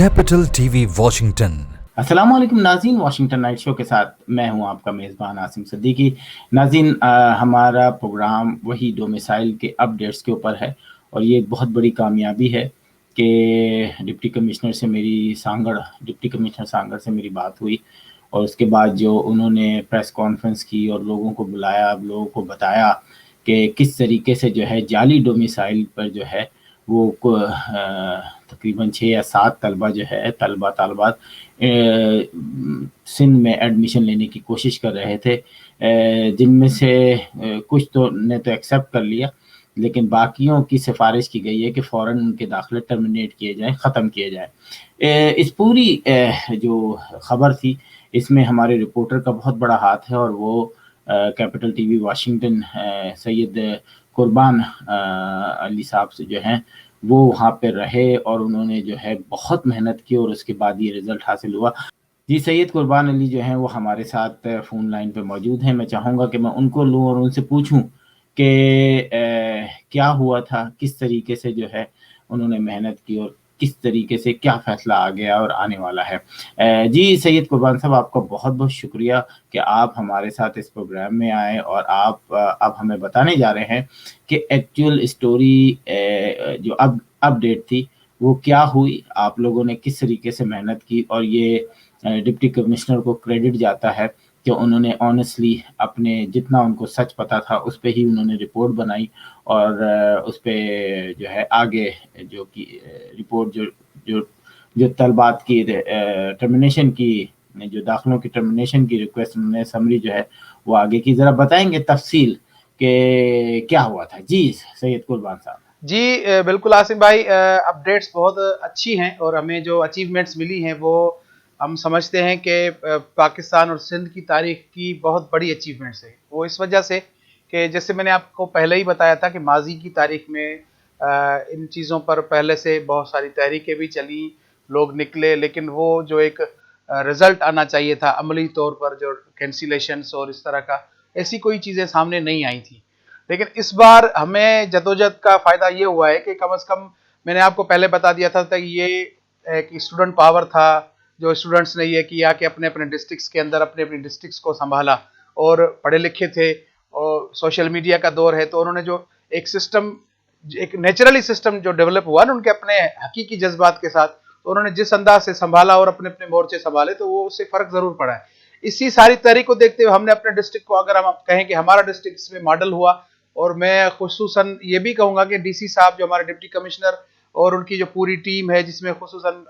Capital TV Washington. अस्सलाम वालेकुम नाज़रीन, वाशिंगटन नाइट शो के साथ मैं हूं आपका मेज़बान आसिम सिद्दीकी। नाज़रीन, हमारा प्रोग्राम वही डोमिसाइल के अपडेट्स के ऊपर है और ये एक बहुत बड़ी कामयाबी है कि डिप्टी कमिश्नर सांगड़ से मेरी बात हुई और उसके बाद जो उन्होंने प्रेस कॉन्फ्रेंस की और लोगों को बुलाया, लोगों को बताया कि किस तरीके से जो है जाली डोमिसाइल पर जो है वो तकरीबन 6 या 7 तलबा जो है तालबात सिंध में एडमिशन लेने की कोशिश कर रहे थे, जिनमें से कुछ तो ने तो एक्सेप्ट कर लिया, लेकिन बाकियों की सिफारिश की गई है कि फ़ौरन उनके दाखिले टर्मिनेट किए जाएँ, ख़त्म किए जाएँ। इस पूरी जो खबर थी, इसमें हमारे रिपोर्टर का बहुत बड़ा हाथ है और वो कैपिटल टीवी वाशिंगटन सैयद कुर्बान अली साहब से जो हैं वो वहाँ पे रहे और उन्होंने जो है बहुत मेहनत की और उसके बाद ये रिज़ल्ट हासिल हुआ। जी, सैयद कुर्बान अली जो हैं वो हमारे साथ फ़ोन लाइन पे मौजूद हैं। मैं चाहूँगा कि मैं उनको लूँ और उनसे पूछूँ कि क्या हुआ था? किस तरीके से जो है उन्होंने मेहनत की और किस तरीके से क्या फ़ैसला आ गया और आने वाला है? जी, सैयद कुर्बान साहब, आपका बहुत-बहुत शुक्रिया कि आप हमारे साथ इस प्रोग्राम में आए और आप अब हमें बताने जा रहे हैं कि एक्चुअल स्टोरी जो अपडेट थी वो क्या हुई? आप लोगों ने किस तरीके से मेहनत की और ये डिप्टी कमिश्नर को क्रेडिट जाता है कि उन्होंने ऑनेस्टली अपने जितना उनको सच पता था उस पे ही उन्होंने रिपोर्ट बनाई और उस पे जो है आगे जो कि रिपोर्ट जो जो तलबात की टर्मिनेशन की जो दाखिलों की टर्मिनेशन की रिक्वेस्ट उन्होंने समरी जो है वो आगे की ज़रा बताएँगे तफ़सील कि क्या हुआ था? जी, सैयद कुर्बान साहब। जी, बिल्कुल आसिम भाई, अपडेट्स बहुत अच्छी हैं और हमें जो अचीवमेंट्स मिली हैं वो हम समझते हैं कि पाकिस्तान और सिंध की तारीख की बहुत बड़ी अचीवमेंट्स है। वो इस वजह से कि जैसे मैंने आपको पहले ही बताया था कि माजी की तारीख में इन चीज़ों पर पहले से बहुत सारी तहरीकें भी चली, लोग निकले, लेकिन वो जो एक रिजल्ट आना चाहिए था अमली तौर पर, जो कैंसिलेशंस और इस तरह का, ऐसी कोई चीज़ें सामने नहीं आई थी। लेकिन इस बार हमें जदोजहद का फायदा ये हुआ है कि कम से कम मैंने आपको पहले बता दिया था कि ये एक स्टूडेंट पावर था, जो स्टूडेंट्स ने ये किया कि अपने अपने डिस्ट्रिक्ट्स के अंदर अपने अपने डिस्ट्रिक्ट्स को संभाला और पढ़े लिखे थे और सोशल मीडिया का दौर है, तो उन्होंने जो एक सिस्टम, एक नेचुरली सिस्टम जो डेवलप हुआ ना उनके अपने हकीकी जज्बात के साथ, तो उन्होंने जिस अंदाज से संभाला और अपने अपने मोर्चे संभाले, तो वो उससे फर्क जरूर पड़ा है। इसी सारी तहरीक को देखते हुए हमने अपने डिस्ट्रिक्ट को, अगर हम कहें कि हमारा डिस्ट्रिक्ट इसमें मॉडल हुआ, और मैं खुसूसन ये भी कहूंगा कि डीसी साहब जो हमारे डिप्टी कमिश्नर और उनकी जो पूरी टीम है, जिसमें खुसूसन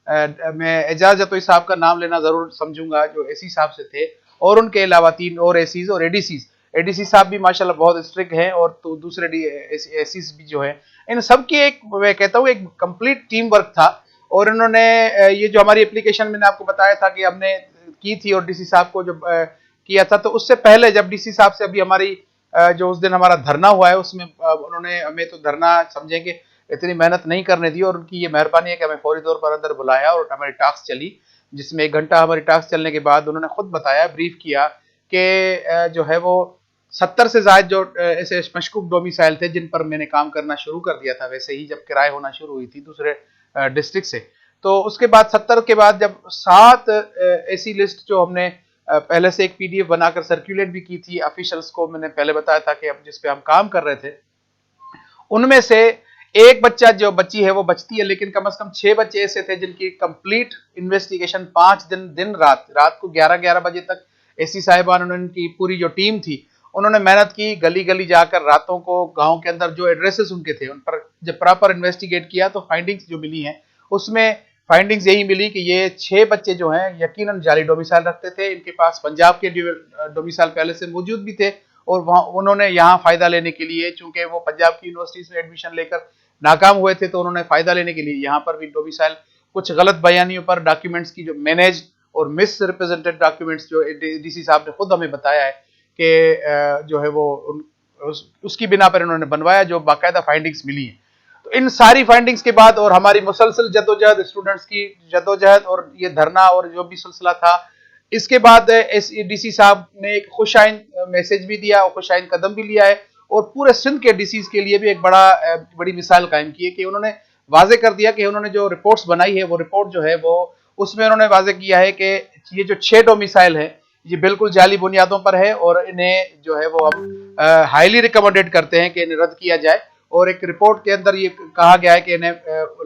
मैं एजाज जतोई साहब का नाम लेना जरूर समझूंगा, जो एसी साहब से थे, और उनके अलावा 3 और एसीज और एडीसीज, एडीसी साहब भी माशाल्लाह बहुत स्ट्रिक्ट हैं, और तो दूसरे एसीज भी जो है, इन सब की एक, मैं कहता हूँ, एक कंप्लीट टीम वर्क था। और इन्होंने ये जो हमारी एप्लीकेशन मैंने आपको बताया था कि हमने की थी और डीसी साहब को जो किया था, तो उससे पहले जब डीसी साहब से अभी हमारी जो उस दिन हमारा धरना हुआ है, उसमें उन्होंने हमें तो धरना समझेंगे इतनी मेहनत नहीं करने दी, और उनकी ये मेहरबानी है कि हमें फौरी तौर पर अंदर बुलाया और हमारी टास्क चली, जिसमें 1 घंटा हमारी टास्क चलने के बाद उन्होंने खुद बताया, ब्रीफ किया कि जो है वो 70 से ज्यादा जो ऐसे मशकूक डोमिसाइल थे जिन पर मैंने काम करना शुरू कर दिया था, वैसे ही जब किराए होना शुरू हुई थी दूसरे डिस्ट्रिक्ट से, तो उसके बाद 70 के बाद जब 7 ऐसी लिस्ट जो हमने पहले से एक पीडीएफ बनाकर सर्कुलेट भी की थी ऑफिशियल्स को, मैंने पहले बताया था कि अब जिस पे हम काम कर रहे थे, उनमें से एक बच्चा जो बच्ची है वो बचती है, लेकिन कम से कम 6 बच्चे ऐसे थे जिनकी कंप्लीट इन्वेस्टिगेशन 5 दिन रात को 11 बजे तक एसी साहिबान, उनकी पूरी जो टीम थी, उन्होंने मेहनत की, गली गली जाकर रातों को गांव के अंदर जो एड्रेसेस उनके थे उन पर जब प्रॉपर इन्वेस्टिगेट किया, तो फाइंडिंग्स जो मिली हैं उसमें फाइंडिंग्स यही मिली कि ये 6 बच्चे जो हैं यकीनन जाली डोमिसाइल रखते थे, इनके पास पंजाब के डोमिसाइल पहले से मौजूद भी थे, और वहां उन्होंने यहाँ फायदा लेने के लिए, चूंकि वो पंजाब की यूनिवर्सिटीज में एडमिशन लेकर नाकाम हुए थे, तो उन्होंने फायदा लेने के लिए यहाँ पर भी डोमिसाइल, कुछ गलत बयानियों पर डॉक्यूमेंट्स की जो मैनेज और मिस रिप्रेजेंटेड डॉक्यूमेंट्स, जो डीसी साहब ने खुद हमें बताया है कि जो है वो उसकी बिना पर इन्होंने बनवाया, जो बाकायदा फाइंडिंग्स मिली है। तो इन सारी फाइंडिंग्स के बाद और हमारी मुसलसल जदोजहद, स्टूडेंट्स की जदोजहद और ये धरना और जो भी सिलसिला था, इसके बाद डीसी साहब ने एक खुशाइन मैसेज भी दिया और खुशाइन कदम भी लिया है, और पूरे सिंध के डीसीज के लिए भी एक बड़ी मिसाल कायम की है कि उन्होंने वाजे कर दिया कि उन्होंने जो रिपोर्ट्स बनाई है वो रिपोर्ट जो है वो उसमें उन्होंने वाजे किया है कि ये जो 6 डोमिसाइल है ये बिल्कुल जाली बुनियादों पर है और इन्हें जो है वो हम हाईली रिकमेंडेड करते हैं कि इन्हें रद्द किया जाए। और एक रिपोर्ट के अंदर ये कहा गया है कि इन्हें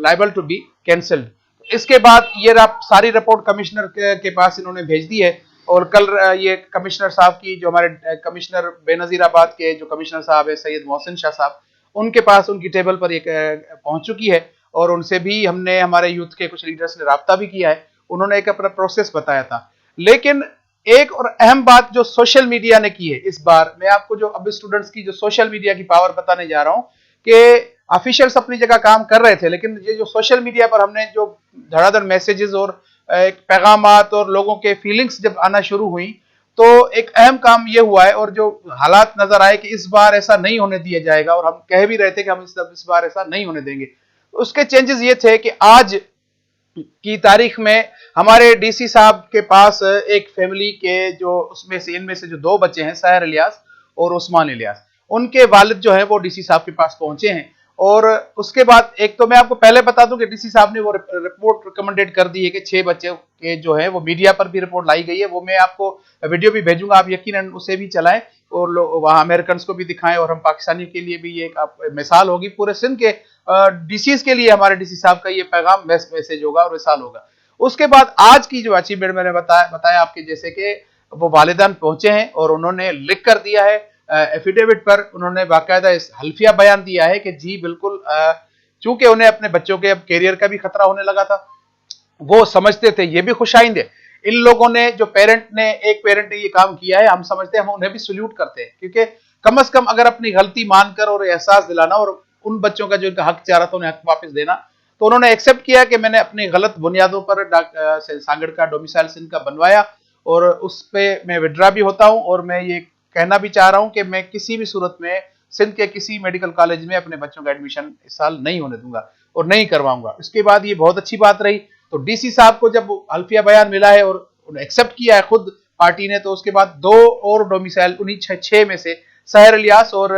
लायबल टू बी कैंसल्ड। इसके बाद ये सारी रिपोर्ट कमिश्नर के पास इन्होंने भेज दी है और कल ये कमिश्नर साहब की जो हमारे कमिश्नर बेनजीराबाद के जो कमिश्नर साहब है सैयद मोहसिन शाह साहब, उनके पास उनकी टेबल पर एक पहुंच चुकी है और उनसे भी हमने हमारे यूथ के कुछ लीडर्स ने राब्ता भी किया है। उन्होंने एक अपना प्रोसेस बताया था। लेकिन एक और अहम बात जो सोशल मीडिया ने की है इस बार, मैं आपको जो अब स्टूडेंट्स की जो सोशल मीडिया की पावर बताने जा रहा हूं कि ऑफिशियल्स अपनी जगह काम कर रहे थे, लेकिन ये जो सोशल मीडिया पर हमने जो धड़ाधड़ मैसेजेस और एक पैगामात और लोगों के फीलिंग्स जब आना शुरू हुई तो एक अहम काम ये हुआ है और जो हालात नजर आए कि इस बार ऐसा नहीं होने दिया जाएगा और हम कह भी रहे थे कि हम इस बार ऐसा नहीं होने देंगे। उसके चेंजेस ये थे कि आज की तारीख में हमारे डीसी साहब के पास एक फैमिली के जो उसमें से इनमें से जो 2 बच्चे हैं सहर इलियास और उस्मान इलियास, उनके वालिद जो है वो डीसी साहब के पास पहुंचे हैं। और उसके बाद एक तो मैं आपको पहले बता दूं कि डीसी साहब ने वो रिपोर्ट रिकमेंडेड कर दी है कि 6 बच्चे के जो है वो मीडिया पर भी रिपोर्ट लाई गई है, वो मैं आपको वीडियो भी भेजूंगा, आप यकीनन उसे भी चलाएं और वहां अमेरिकन को भी दिखाएं और हम पाकिस्तानियों के लिए भी ये एक मिसाल होगी, पूरे सिंध के डीसीज के लिए हमारे डीसी साहब का ये पैगाम मैसेज होगा और मिसाल होगा। उसके बाद आज की जो अचीवमेंट मैंने बताया आपके जैसे कि वो वालिदान पहुंचे हैं और उन्होंने लिख कर दिया है एफिडेविट पर, उन्होंने बाकायदा इस हल्फिया बयान दिया है कि जी बिल्कुल चूंकि उन्हें अपने बच्चों के अब कैरियर का भी खतरा होने लगा था, वो समझते थे ये भी खुशाइंद है। इन लोगों ने जो एक पेरेंट ने ये काम किया है, हम समझते हैं, हम उन्हें भी सल्यूट करते हैं, क्योंकि कम से कम अगर अपनी गलती मानकर और एहसास दिलाना और उन बच्चों का जो इनका हक चाह रहा था उन्हें हक वापस देना, तो उन्होंने एक्सेप्ट किया कि मैंने अपनी गलत बुनियादों पर सांगड़ का डोमिसाइल सिंध का बनवाया और उस पर मैं विड्रा भी होता हूं और मैं ये कहना भी चाह रहा हूं कि मैं किसी भी सूरत में सिंध के किसी मेडिकल कॉलेज में अपने बच्चों का एडमिशन इस साल नहीं होने दूंगा और नहीं करवाऊंगा। इसके बाद ये बहुत अच्छी बात रही। तो डीसी साहब को जब अल्फिया बयान मिला है और उन्हें एक्सेप्ट किया है खुद पार्टी ने, तो उसके बाद 2 और डोमिसाइल उन्हीं 6 में से सहर इलियास और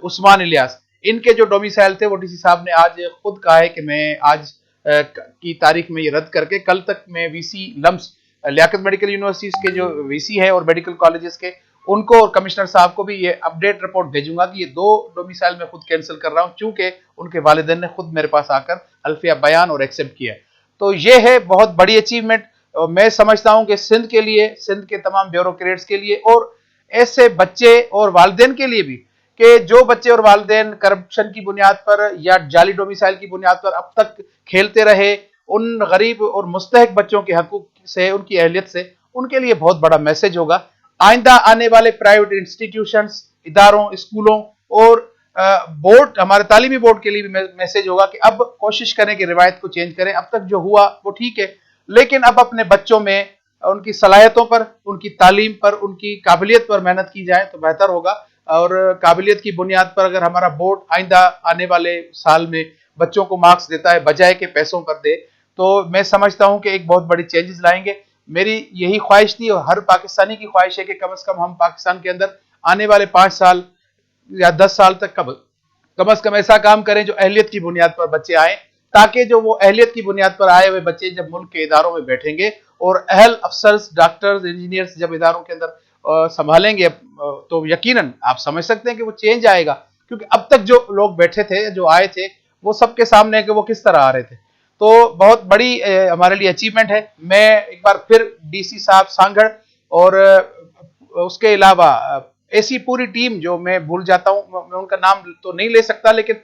उस्मान इलियास, इनके जो डोमिसाइल थे वो डीसी साहब ने आज खुद कहा है कि मैं आज की तारीख में ये रद्द करके कल तक मैं VC LUMS Liaquat medical universities के जो वीसी है और मेडिकल कॉलेजेस के उनको और कमिश्नर साहब को भी ये अपडेट रिपोर्ट भेजूंगा कि ये 2 डोमिसाइल में खुद कैंसिल कर रहा हूं, चूंकि उनके वालिदैन ने खुद मेरे पास आकर अल्फिया बयान और एक्सेप्ट किया। तो ये है बहुत बड़ी अचीवमेंट। मैं समझता हूं कि सिंध के लिए, सिंध के तमाम ब्यूरोक्रेट्स के लिए और ऐसे बच्चे और वालिदैन के लिए भी कि जो बच्चे और वालिदैन करप्शन की बुनियाद पर या जाली डोमिसाइल की बुनियाद पर अब तक खेलते रहे, उन गरीब और मुस्तहक बच्चों के हकूक से, उनकी अहलियत से, उनके लिए बहुत बड़ा मैसेज होगा। आइंदा आने वाले प्राइवेट इंस्टीट्यूशंस, इदारों, स्कूलों और बोर्ड, हमारे तालीमी बोर्ड के लिए भी मैसेज होगा कि अब कोशिश करें कि रिवायत को चेंज करें। अब तक जो हुआ वो ठीक है, लेकिन अब अपने बच्चों में उनकी सलाहियतों पर, उनकी तालीम पर, उनकी काबिलियत पर मेहनत की जाए तो बेहतर होगा। और काबिलियत की बुनियाद पर अगर हमारा बोर्ड आइंदा आने वाले साल में बच्चों को मार्क्स देता है बजाय के पैसों पर दे, तो मैं समझता हूं कि एक बहुत बड़ी चेंजेस लाएंगे। मेरी यही ख्वाहिश थी और हर पाकिस्तानी की ख्वाहिश है कि कम से कम हम पाकिस्तान के अंदर आने वाले 5 साल या 10 साल तक कम से कम ऐसा काम करें जो अहलियत की बुनियाद पर बच्चे आए, ताकि जो वो अहलियत की बुनियाद पर आए हुए बच्चे जब मुल्क के इदारों में बैठेंगे और अहल अफसर्स, डॉक्टर्स, इंजीनियर्स जब इदारों के अंदर संभालेंगे तो यकीनन आप समझ सकते हैं कि वो चेंज आएगा। क्योंकि अब तक जो लोग बैठे थे, जो आए थे, वो सबके सामने है कि वो किस तरह आ रहे थे। तो बहुत बड़ी हमारे लिए अचीवमेंट है। मैं एक बार फिर डीसी साहब सांगड़ और उसके अलावा ऐसी पूरी टीम जो मैं भूल जाता हूं, मैं उनका नाम तो नहीं ले सकता, लेकिन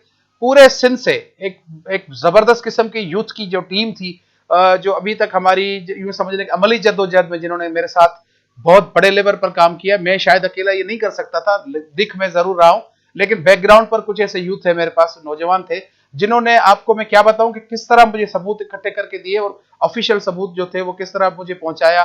पूरे सिंध से एक जबरदस्त किस्म की यूथ की जो टीम थी, जो अभी तक हमारी यूं समझ लें अमली जद्दोजहद में जिन्होंने मेरे साथ बहुत बड़े लेवल पर काम किया। मैं शायद अकेला ये नहीं कर सकता था, दिख मैं जरूर रहा हूं, लेकिन बैकग्राउंड पर कुछ ऐसे यूथ है मेरे पास, नौजवान थे, जिन्होंने, आपको मैं क्या बताऊं कि किस तरह मुझे सबूत इकट्ठे करके दिए और ऑफिशियल सबूत जो थे वो किस तरह मुझे पहुंचाया,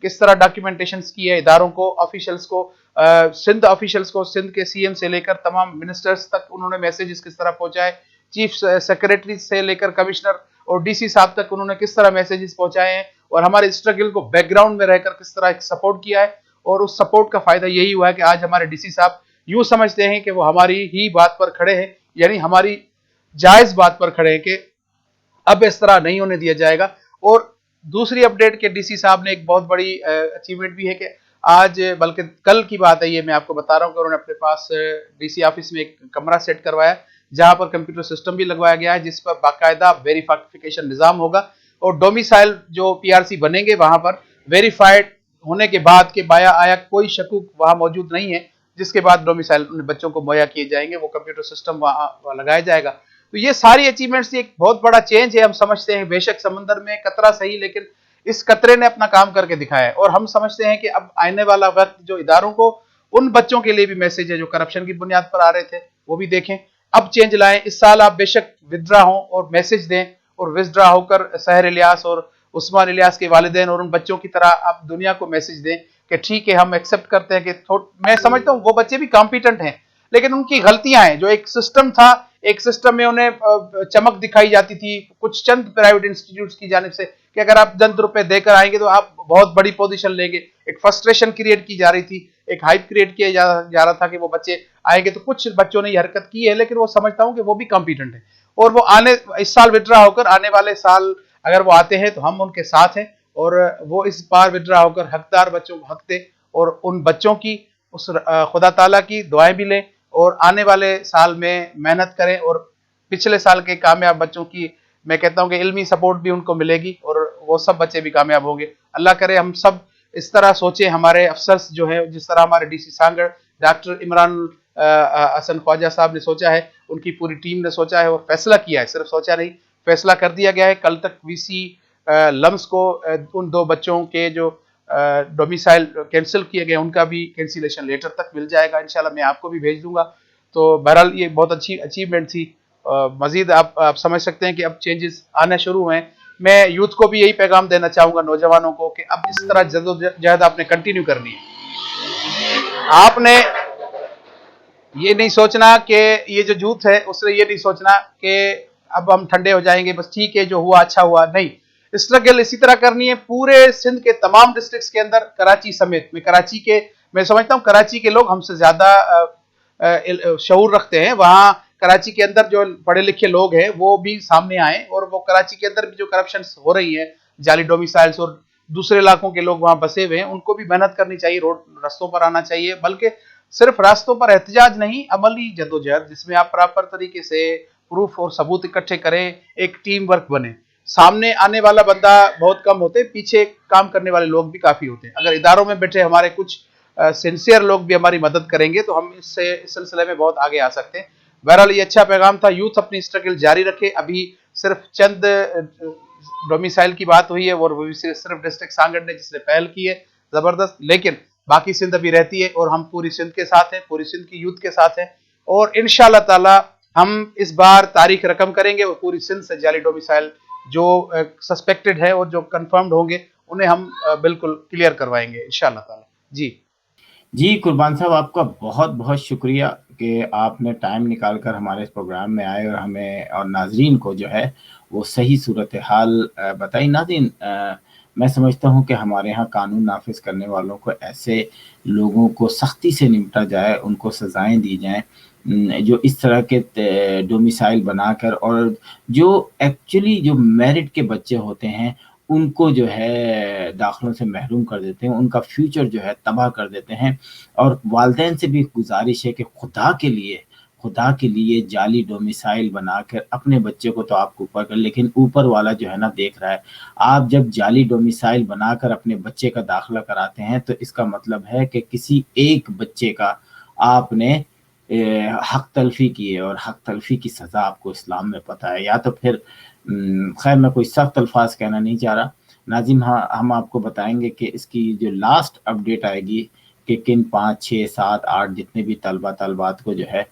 किस तरह डॉक्यूमेंटेशन किए इदारों को, ऑफिशियल्स को, सिंध ऑफिशियल्स को, सिंध के सीएम से लेकर तमाम मिनिस्टर्स तक उन्होंने मैसेजेस किस तरह पहुंचाए, चीफ सेक्रेटरी से लेकर कमिश्नर और डीसी साहब तक उन्होंने किस तरह मैसेजेस पहुंचाए हैं और हमारे स्ट्रगल को बैकग्राउंड में रहकर किस तरह सपोर्ट किया है। और उस सपोर्ट का फायदा यही हुआ है कि आज हमारे डीसी साहब यूं समझते हैं कि वो हमारी ही बात पर खड़े हैं, यानी हमारी जायज बात पर खड़े हैं कि अब इस तरह नहीं होने दिया जाएगा। और दूसरी अपडेट के डीसी साहब ने एक बहुत बड़ी अचीवमेंट भी है कि आज, बल्कि कल की बात है ये, मैं आपको बता रहा हूँ कि उन्होंने अपने पास डीसी ऑफिस में एक कमरा सेट करवाया जहां पर कंप्यूटर सिस्टम भी लगवाया गया है जिस पर बाकायदा वेरिफिकेशन निजाम होगा और डोमिसाइल जो पीआरसी बनेंगे वहां पर वेरीफाइड होने के बाद के बाया आया कोई शकूक वहां मौजूद नहीं है, जिसके बाद डोमिसाइल बच्चों को मुहैया किए जाएंगे, वो कंप्यूटर सिस्टम वहां लगाया जाएगा। तो ये सारी अचीवमेंट्स एक बहुत बड़ा चेंज है। हम समझते हैं बेशक समंदर में कतरा सही, लेकिन इस कतरे ने अपना काम करके दिखाया है और हम समझते हैं कि अब आने वाला वक्त जो इदारों को, उन बच्चों के लिए भी मैसेज है जो करप्शन की बुनियाद पर आ रहे थे, वो भी देखें, अब चेंज लाएं। इस साल आप बेशक विदड्रा हो और मैसेज दें और विदड्रा होकर सहर इलियास और उस्मान इलियास के वालिदैन और उन बच्चों की तरह आप दुनिया को मैसेज दें कि ठीक है, हम एक्सेप्ट करते हैं कि मैं समझता हूं वो बच्चे भी कॉम्पिटेंट हैं, लेकिन उनकी गलतियां हैं। जो एक सिस्टम था, एक सिस्टम में उन्हें चमक दिखाई जाती थी कुछ चंद प्राइवेट इंस्टीट्यूट्स की जानिब से कि अगर आप 10 रुपए देकर आएंगे तो आप बहुत बड़ी पोजीशन लेंगे। एक फ्रस्ट्रेशन क्रिएट की जा रही थी, एक हाइप क्रिएट किया जा रहा था कि वो बच्चे आएंगे। तो कुछ बच्चों ने ये हरकत की है, लेकिन वो समझता हूं कि वो भी कॉम्पिटेंट है और वो इस साल विड्रा होकर आने वाले साल अगर वो आते हैं तो हम उनके साथ हैं और वो इस बार विड्रा होकर हकदार बच्चों को हक दे और उन बच्चों की उस खुदा ताला की दुआएं भी लें और आने वाले साल में मेहनत करें और पिछले साल के कामयाब बच्चों की मैं कहता हूं कि इल्मी सपोर्ट भी उनको मिलेगी और वो सब बच्चे भी कामयाब होंगे। अल्लाह करे हम सब इस तरह सोचें, हमारे अफसर्स जो है, जिस तरह हमारे डीसी सांगड़ डॉक्टर इमरान हसन ख्वाजा साहब ने सोचा है, उनकी पूरी टीम ने सोचा है और फैसला किया है, सिर्फ सोचा नहीं, फैसला कर दिया गया है। कल तक वीसी लम्स को उन 2 बच्चों के जो डोमिसाइल कैंसिल किए गए उनका भी कैंसिलेशन लेटर तक मिल जाएगा, इंशाल्लाह मैं आपको भी भेज दूंगा। तो बहरहाल ये बहुत अच्छी अचीवमेंट थी। मजीद आप समझ सकते हैं कि अब चेंजेस आने शुरू हुए हैं। मैं यूथ को भी यही पैगाम देना चाहूंगा, नौजवानों को, कि अब इस तरह जद्दोजहद आपने कंटिन्यू करनी है। आपने ये नहीं सोचना कि ये जो यूथ है उसने ये नहीं सोचना कि अब हम ठंडे हो जाएंगे, बस ठीक है जो हुआ अच्छा हुआ, नहीं, स्ट्रगल इसी तरह करनी है पूरे सिंध के तमाम डिस्ट्रिक्ट्स के अंदर, कराची समेत। मैं समझता हूं कराची के लोग हमसे ज्यादा शऊर रखते हैं। वहां कराची के अंदर जो पढ़े लिखे लोग हैं वो भी सामने आए और वो कराची के अंदर भी जो करप्शन हो रही है, जाली डोमिसाइल्स और दूसरे इलाकों के लोग वहां बसे हुए हैं, उनको भी मेहनत करनी चाहिए, रोड रास्तों पर आना चाहिए, बल्कि सिर्फ रास्तों पर एहतजाज नहीं, अमली जद्दोजहद जिसमें आप प्रॉपर तरीके से प्रूफ और सबूत इकट्ठे करें, एक टीम वर्क बने। सामने आने वाला बंदा बहुत कम होते, पीछे काम करने वाले लोग भी काफी होते हैं। अगर इदारों में बैठे हमारे कुछ सिंसियर लोग भी हमारी मदद करेंगे तो हम इस सिलसिले में बहुत आगे आ सकते हैं। बहरहाल ये अच्छा पैगाम था, यूथ अपनी स्ट्रगल जारी रखे। अभी सिर्फ चंद डोमिसाइल की बात हुई है और वो सिर्फ डिस्ट्रिक्ट सांगड़ ने जिसने पहल की है, जबरदस्त, लेकिन बाकी सिंध अभी रहती है और हम पूरी सिंध के साथ हैं, पूरी सिंध की यूथ के साथ हैं और इंशाअल्लाह ताला हम इस बार तारीख रकम करेंगे और पूरी सिंध से जाली डोमिसाइल जो सस्पेक्टेड है और जो कंफर्म्ड होंगे उन्हें हम बिल्कुल क्लियर करवाएंगे इंशाअल्लाह ताला। जी कुर्बान साहब, आपका बहुत बहुत शुक्रिया कि आपने टाइम निकाल कर हमारे इस प्रोग्राम में आए और हमें और नाजरीन को जो है वो सही सूरत हाल बताई। नाज़रीन, मैं समझता हूँ कि हमारे यहाँ कानून नाफिज करने वालों को ऐसे लोगों को सख्ती से निपटा जाए, उनको सज़ाएं दी जाएं जो इस तरह के डोमिसाइल बनाकर और जो एक्चुअली जो मेरिट के बच्चे होते हैं उनको जो है दाखिलों से महरूम कर देते हैं, उनका फ्यूचर जो है तबाह कर देते हैं। और वालिदैन से भी गुजारिश है कि खुदा के लिए जाली डोमिसाइल बनाकर अपने बच्चे को तो आपको ऊपर कर, लेकिन ऊपर वाला जो है ना देख रहा है। आप जब जाली डोमिसाइल बनाकर अपने बच्चे का दाखिला कराते हैं तो इसका मतलब है कि किसी एक बच्चे का आपने हक तलफी की है और हक तलफी की सज़ा आपको इस्लाम में पता है। या तो फिर खैर मैं कोई सख्त अल्फाज कहना नहीं चाह रहा नाजिम, हाँ हम आपको बताएंगे कि इसकी जो लास्ट अपडेट आएगी कि किन 5, 6, 7, 8 जितने भी तलबात को जो है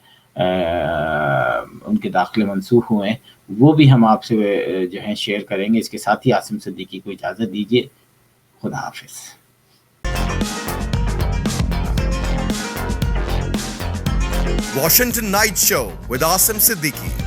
उनके दाखिले मंसूख हुए हैं वो भी हम आपसे जो है शेयर करेंगे। इसके साथ ही आसिम सिद्दीकी को इजाज़त दीजिए। खुदा हाफिज़। Washington Night Show with Asim Siddiqui.